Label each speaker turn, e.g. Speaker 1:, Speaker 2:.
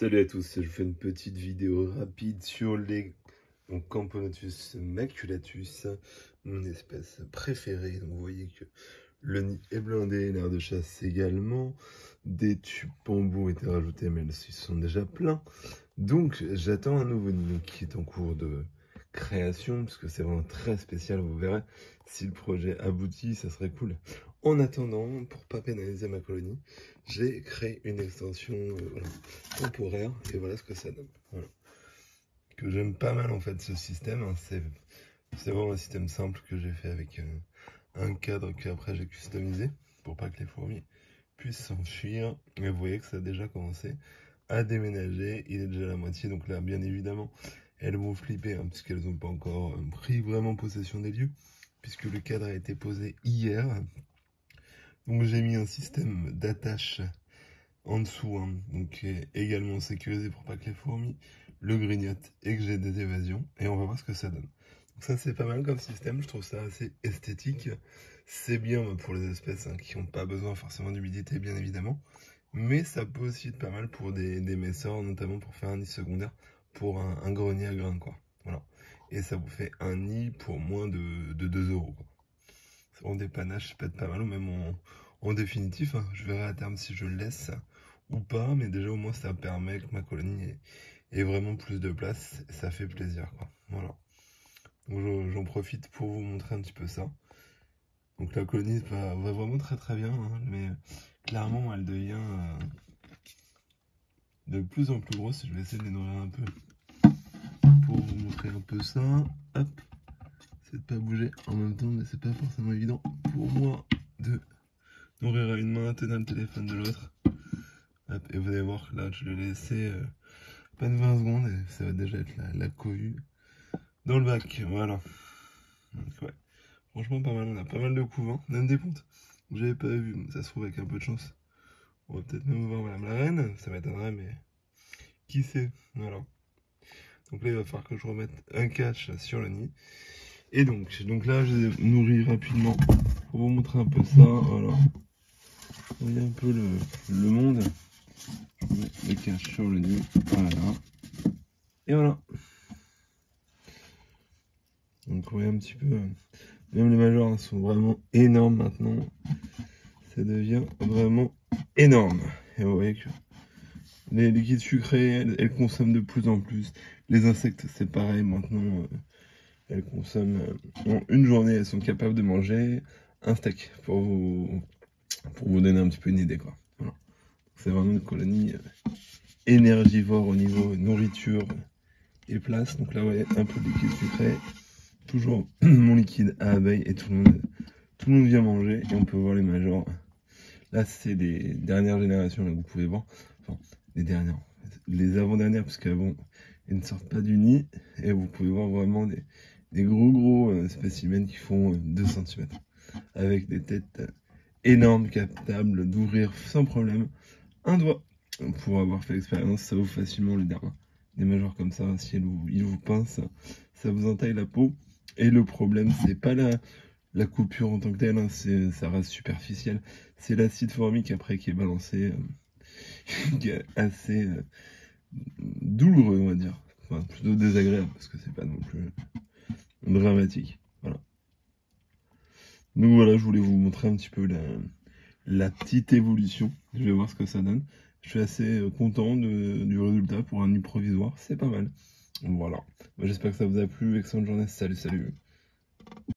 Speaker 1: Salut à tous, je vous fais une petite vidéo rapide sur les Camponotus maculatus, mon espèce préférée. Donc vous voyez que le nid est blindé, l'air de chasse également. Des tubes bambou ont été rajoutés, mais ils sont déjà pleins. Donc j'attends un nouveau nid qui est en cours de création, parce que c'est vraiment très spécial, vous verrez. Si le projet aboutit, ça serait cool. En attendant, pour pas pénaliser ma colonie, j'ai créé une extension temporaire, et voilà ce que ça donne. Voilà. Que j'aime pas mal en fait ce système, hein. C'est vraiment un système simple que j'ai fait avec un cadre qu'après j'ai customisé, pour pas que les fourmis puissent s'enfuir. Et vous voyez que ça a déjà commencé à déménager, il est déjà à la moitié, donc là bien évidemment elles vont flipper, hein, puisqu'elles n'ont pas encore pris vraiment possession des lieux, puisque le cadre a été posé hier. Donc j'ai mis un système d'attache en dessous, hein, donc également sécurisé pour pas que les fourmis le grignotent et que j'ai des évasions, et on va voir ce que ça donne. Donc ça c'est pas mal comme système, je trouve ça assez esthétique. C'est bien pour les espèces qui n'ont pas besoin forcément d'humidité, bien évidemment, mais ça peut aussi être pas mal pour des messors, notamment pour faire un nid secondaire, pour un grenier à grains, quoi. Voilà. Et ça vous fait un nid pour moins de 2 €, quoi. En dépannage, ça peut être pas mal, ou même en définitif, hein. Je verrai à terme si je le laisse ou pas, mais déjà au moins ça permet que ma colonie ait vraiment plus de place, et ça fait plaisir, quoi. Voilà. Donc j'en profite pour vous montrer un petit peu ça. Donc la colonie va vraiment très très bien, hein, mais clairement elle devient de plus en plus grosse. Je vais essayer de les nourrir un peu pour vous montrer un peu ça. Hop, c'est de pas bouger en même temps, mais c'est pas forcément évident pour moi de nourrir à une main, tenir le téléphone de l'autre. Hop, et vous allez voir que là je l'ai laissé à peine 20 secondes et ça va déjà être la cohue dans le bac. Voilà. Donc ouais, franchement pas mal, on a pas mal de couvents, même des pontes. J'avais pas vu, ça se trouve avec un peu de chance. On va peut-être même voir Madame la Reine, ça m'étonnerait, mais qui sait, voilà. Donc là, il va falloir que je remette un catch sur le nid. Et donc là, je les nourris rapidement pour vous montrer un peu ça, voilà. Vous voyez un peu le monde. Je mets le catch sur le nid, voilà. Et voilà. Donc vous voyez un petit peu, même les majors sont vraiment énormes maintenant. Ça devient vraiment énorme. Et vous voyez que les liquides sucrés, elles consomment de plus en plus. Les insectes, c'est pareil maintenant. Elles consomment en une journée, elles sont capables de manger un steak pour vous donner un petit peu une idée, quoi. Voilà. C'est vraiment une colonie énergivore au niveau nourriture et place. Donc là, vous voyez, un peu de liquide sucré, toujours mon liquide à abeilles, et tout le monde vient manger, et on peut voir les majors. Là, c'est les dernières générations, là, vous pouvez voir. Enfin, les dernières, les avant-dernières, parce qu'avant, elles ne sortent pas du nid. Et vous pouvez voir vraiment des gros spécimens qui font 2 cm. Avec des têtes énormes, capables d'ouvrir sans problème un doigt. Pour avoir fait l'expérience, ça ouvre facilement le derma. Des majors comme ça, si ils vous pincent, ça vous entaille la peau. Et le problème, c'est pas la coupure en tant que telle, hein, ça reste superficiel. C'est l'acide formique après qui est balancé, qui est assez douloureux, on va dire. Enfin, plutôt désagréable, parce que c'est pas non plus dramatique. Voilà. Donc voilà, je voulais vous montrer un petit peu la petite évolution. Je vais voir ce que ça donne. Je suis assez content du résultat pour un nid provisoire. C'est pas mal. Voilà. J'espère que ça vous a plu. Excellente journée. Salut, salut.